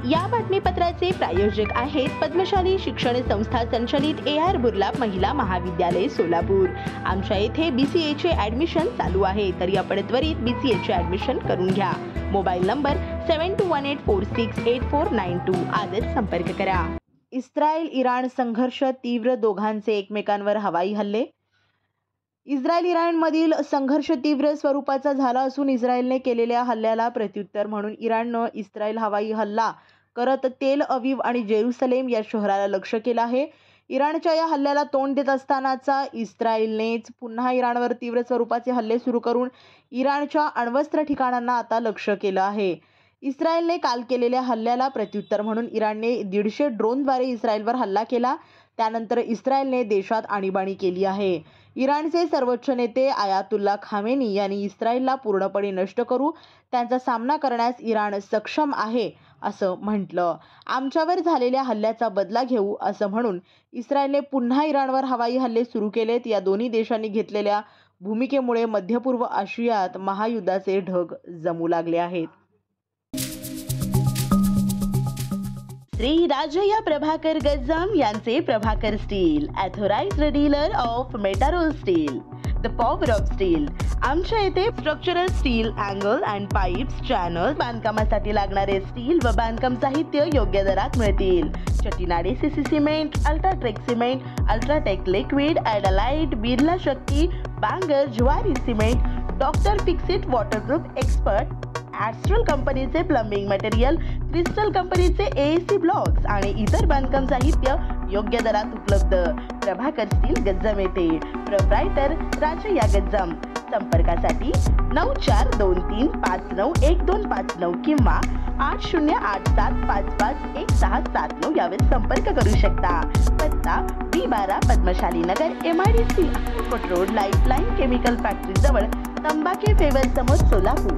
या बातमीपत्राचे प्रायोजक आहेत पद्मशाली शिक्षण संस्था संचलित AR बुर्ला महिला महाविद्यालय सोलापूर। आमच्या येथे BCA चे ऍडमिशन चालू आहे, तरी आपण त्वरित BCA चे ऍडमिशन करून घ्या। मोबाईल नंबर 7218468492 आजच संपर्क करा। इस्रायल इराण संघर्ष तीव्र, दोघांचे एकमेकांवर हवाई हल्ले। इस्रायल इराणमधील संघर्ष तीव्र स्वरूपाचा झाला असून इस्रायलने केलेल्या हल्ल्याला प्रत्युत्तर म्हणून इराणनं इस्रायल हवाई हल्ला करत तेल अवीव आणि जेरुसलेम या शहराला लक्ष्य केलं आहे। इराणच्या या हल्ल्याला तोंड देत असतानाचा इस्रायलनेच पुन्हा इराणवर तीव्र स्वरूपाचे हल्ले सुरू करून इराणच्या अण्वस्त्र ठिकाणांना आता लक्ष्य केलं आहे। इस्रायलने काल केलेल्या हल्ल्याला प्रत्युत्तर म्हणून इराणने 150 ड्रोनद्वारे इस्रायलवर हल्ला केला। त्यानंतर इस्रायलने देशात आणीबाणी केली आहे। इराणचे सर्वोच्च नेते आयातुल्ला खामेनी यांनी इस्रायलला पूर्णपणे नष्ट करू, त्यांचा सामना करण्यास इराण सक्षम आहे असं म्हटलं। आमच्यावर झालेल्या हल्ल्याचा बदला घेऊ असं म्हणून इस्रायलने पुन्हा इराणवर हवाई हल्ले सुरू केलेत। या दोन्ही देशांनी घेतलेल्या भूमिकेमुळे मध्यपूर्व आशियात महायुद्धाचे ढग जमू लागले आहेत। श्री राजय्या प्रभाकर गज्जाम यांचे Prabhakar steel, authorized dealer of Metarol steel, the power of steel. आमच्या येथे structural steel, angle and pipes, channel, बांधकामासाठी लागणारे स्टील व बांधकाम साहित्य योग्य दरात मिळतील। Chettinad CC cement, UltraTech cement, UltraTech liquid, ॲडालाइट, Birla Shakti, Bangur, Zuari cement, doctor Fixit waterproof expert, Astral कंपनीचे प्लंबिंग मटेरियल, क्रिस्टल कंपनीचे AAC ब्लॉक्स आणि इतर बांधकाम साहित्य योग्य दरात उपलब्ध। प्रभाकर स्टील गज्जाम येथे। प्रोप्रायटर राजय्या गज्जाम। संपर्कासाठी 9423591259 किंवा 8087551679 यावर संपर्क करू शकता। पत्ता B12 पद्मशाली नगर, MIDC Akkalkot road, lifeline chemical factory जवळ, तंबाखे फेवर समोर, सोलापूर।